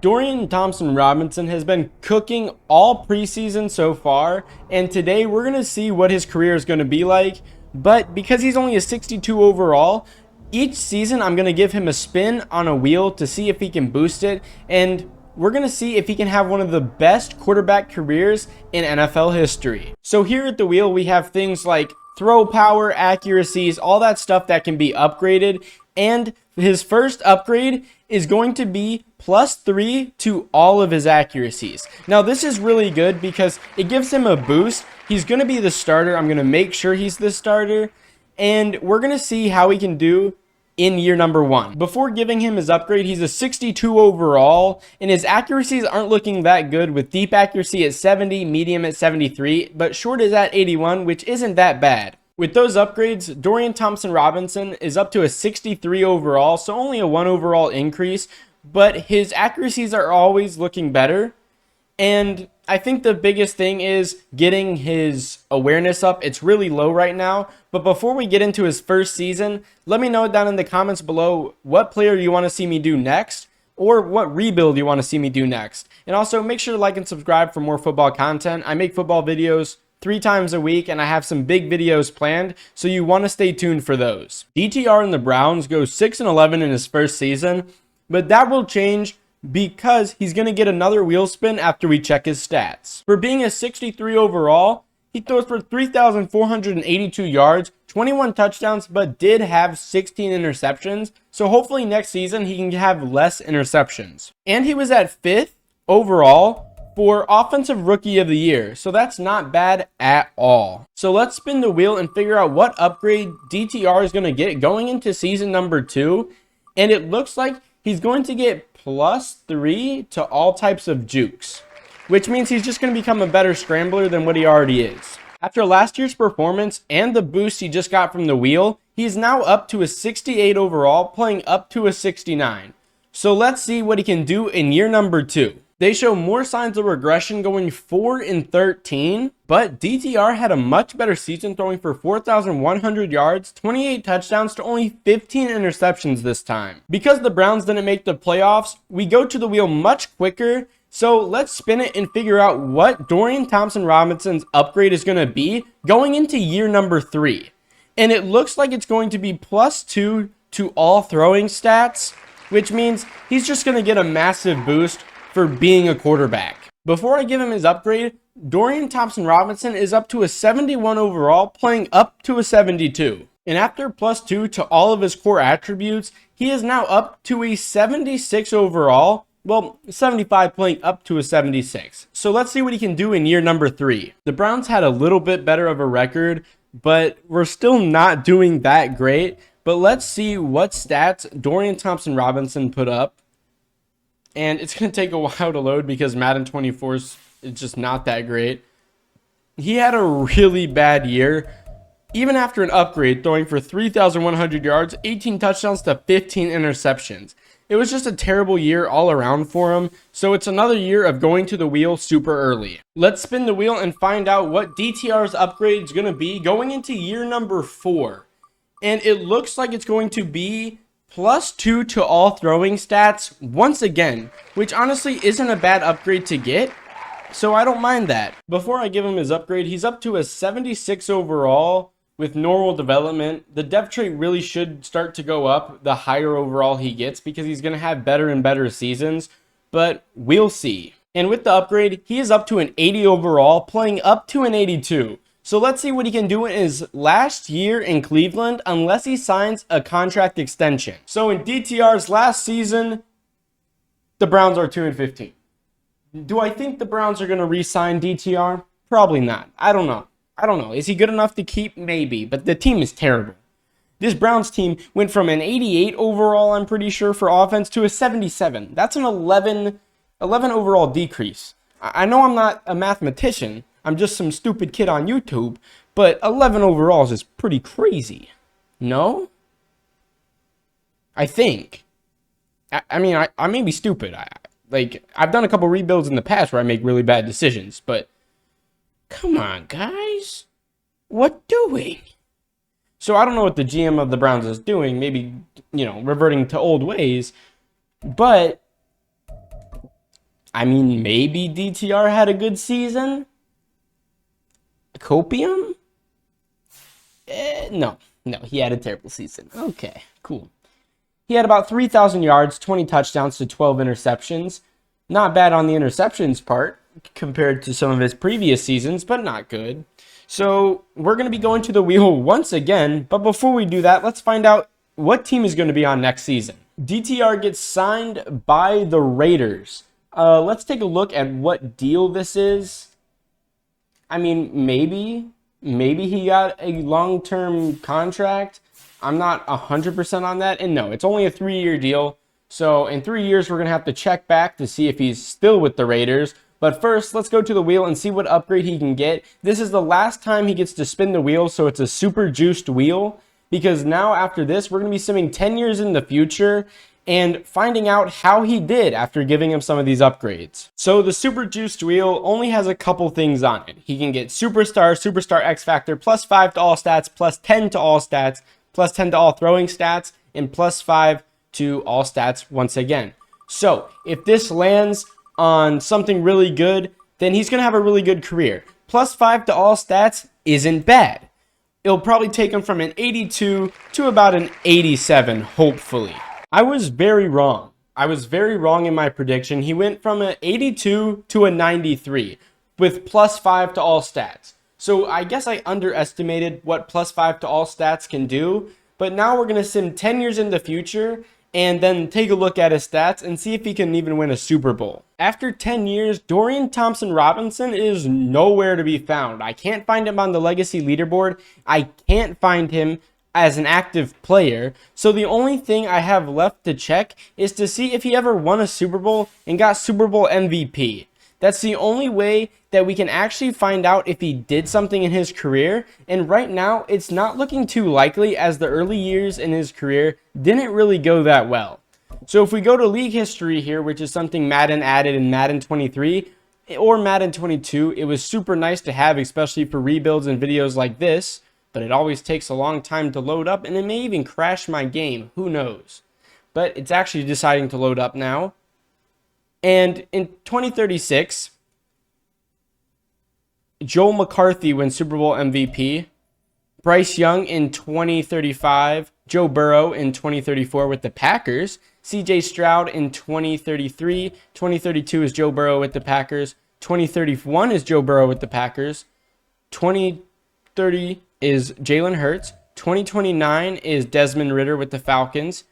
Dorian Thompson-Robinson has been cooking all preseason so far, and today we're going to see what his career is going to be like. But because he's only a 62 overall, each season I'm going to give him a spin on a wheel to see if he can boost it, and we're going to see if he can have one of the best quarterback careers in NFL history. So here at the wheel we have things like throw power, accuracies, all that stuff that can be upgraded, and his first upgrade is going to be +3 to all of his accuracies. Now this is really good because it gives him a boost. He's going to be the starter. I'm going to make sure he's the starter, and we're going to see how he can do in year number 1. Before giving him his upgrade, he's a 62 overall, and his accuracies aren't looking that good, with deep accuracy at 70, medium at 73, but short is at 81, which isn't that bad. With those upgrades, Dorian Thompson-Robinson is up to a 63 overall, so only a 1 overall increase, but his accuracies are always looking better. And I think the biggest thing is getting his awareness up. It's really low right now. But before we get into his first season, let me know down in the comments below what player you want to see me do next, or what rebuild you want to see me do next. And also make sure to like and subscribe for more football content. I make football videos 3 times a week, and I have some big videos planned, so you want to stay tuned for those. DTR and the Browns go 6-11 in his first season, but that will change because he's going to get another wheel spin after we check his stats. For being a 63 overall, he throws for 3,482 yards, 21 touchdowns, but did have 16 interceptions, so hopefully next season he can have less interceptions. And he was at 5th overall for Offensive Rookie of the Year, so that's not bad at all. So let's spin the wheel and figure out what upgrade DTR is going to get going into season number 2, and it looks like he's going to get +3 to all types of jukes, which means he's just going to become a better scrambler than what he already is. After last year's performance and the boost he just got from the wheel, he's now up to a 68 overall, playing up to a 69. So let's see what he can do in year number 2. They show more signs of regression, going 4-13, but DTR had a much better season, throwing for 4,100 yards, 28 touchdowns to only 15 interceptions this time. Because the Browns didn't make the playoffs, we go to the wheel much quicker, so let's spin it and figure out what Dorian Thompson-Robinson's upgrade is going to be going into year number 3. And it looks like it's going to be +2 to all throwing stats, which means he's just going to get a massive boost for being a quarterback. Before I give him his upgrade, Dorian Thompson-Robinson is up to a 71 overall, playing up to a 72. And after +2 to all of his core attributes, he is now up to a 76 overall, well, 75 playing up to a 76. So let's see what he can do in year number 3. The Browns had a little bit better of a record, but we're still not doing that great. But let's see what stats Dorian Thompson-Robinson put up. And it's going to take a while to load because Madden 24 is just not that great. He had a really bad year, even after an upgrade, throwing for 3,100 yards, 18 touchdowns to 15 interceptions. It was just a terrible year all around for him, so it's another year of going to the wheel super early. Let's spin the wheel and find out what DTR's upgrade is going to be going into year number 4. And it looks like it's going to be +2 to all throwing stats once again, which honestly isn't a bad upgrade to get, so I don't mind that. Before I give him his upgrade, he's up to a 76 overall with normal development. The depth trait really should start to go up the higher overall he gets because he's going to have better and better seasons, but we'll see. And with the upgrade, he is up to an 80 overall, playing up to an 82. So let's see what he can do in his last year in Cleveland, unless he signs a contract extension. So in DTR's last season, the Browns are 2-15. Do I think the Browns are going to re-sign DTR? Probably not. I don't know. Is he good enough to keep? Maybe, but the team is terrible. This Browns team went from an 88 overall, I'm pretty sure, for offense to a 77. That's an 11 overall decrease. I know I'm not a mathematician. I'm just some stupid kid on YouTube, but 11 overalls is pretty crazy. No? I think. I mean, I may be stupid. I've done a couple rebuilds in the past where I make really bad decisions, but come on, guys. What doing? So I don't know what the GM of the Browns is doing. Maybe, reverting to old ways. But I mean, maybe DTR had a good season. Copium? No, he had a terrible season. Okay, cool. He had about 3,000 yards, 20 touchdowns to 12 interceptions. Not bad on the interceptions part compared to some of his previous seasons, but not good. So we're going to be going to the wheel once again, but before we do that, let's find out what team is going to be on next season. DTR gets signed by the Raiders. Let's take a look at what deal this is. I mean, maybe he got a long-term contract. I'm not 100% on that. And no, it's only a 3-year deal. So in 3 years, we're going to have to check back to see if he's still with the Raiders. But first, let's go to the wheel and see what upgrade he can get. This is the last time he gets to spin the wheel, so it's a super juiced wheel. Because now after this, we're going to be simming 10 years in the future and finding out how he did after giving him some of these upgrades. So the super juiced wheel only has a couple things on it. He can get superstar, superstar X factor, +5 to all stats, +10 to all stats, +10 to all throwing stats, and +5 to all stats once again. So if this lands on something really good, then he's going to have a really good career. +5 to all stats isn't bad. It'll probably take him from an 82 to about an 87, hopefully. I was very wrong. I was very wrong in my prediction. He went from an 82 to a 93 with +5 to all stats. So I guess I underestimated what +5 to all stats can do. But now we're going to sim 10 years in the future and then take a look at his stats and see if he can even win a Super Bowl. After 10 years, Dorian Thompson-Robinson is nowhere to be found. I can't find him on the legacy leaderboard. I can't find him as an active player. So the only thing I have left to check is to see if he ever won a Super Bowl and got Super Bowl MVP. That's the only way that we can actually find out if he did something in his career. And right now, it's not looking too likely as the early years in his career didn't really go that well. So if we go to league history here, which is something Madden added in Madden 23 or Madden 22, it was super nice to have, especially for rebuilds and videos like this. But it always takes a long time to load up, and it may even crash my game. Who knows? But it's actually deciding to load up now. And in 2036, Joel McCarthy wins Super Bowl MVP. Bryce Young in 2035. Joe Burrow in 2034 with the Packers. CJ Stroud in 2033. 2032 is Joe Burrow with the Packers. 2031 is Joe Burrow with the Packers. 2030 is Jalen Hurts. 2029 is Desmond Ridder with the Falcons.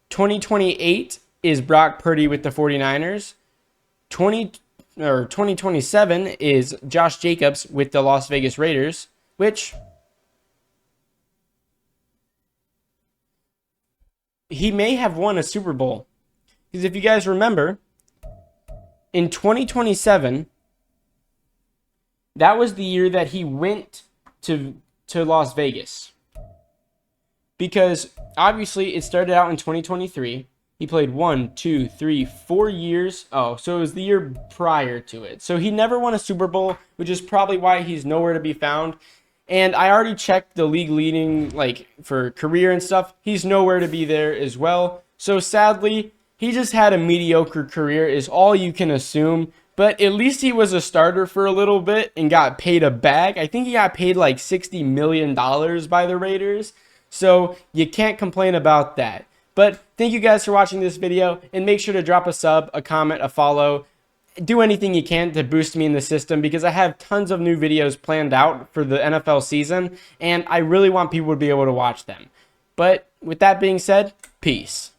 2028 is Brock Purdy with the 49ers. 2027 is Josh Jacobs with the Las Vegas Raiders, which he may have won a Super Bowl. Because if you guys remember, in 2027, that was the year that he went to Las Vegas. Because obviously it started out in 2023. He played 1, 2, 3, 4 years. Oh, so it was the year prior to it. So he never won a Super Bowl, which is probably why he's nowhere to be found. And I already checked the league leading, like, for career and stuff. He's nowhere to be there as well. So sadly, he just had a mediocre career is all you can assume. But at least he was a starter for a little bit and got paid a bag. I think he got paid like $60 million by the Raiders. So you can't complain about that. But thank you guys for watching this video, and make sure to drop a sub, a comment, a follow. Do anything you can to boost me in the system, because I have tons of new videos planned out for the NFL season, and I really want people to be able to watch them. But with that being said, peace.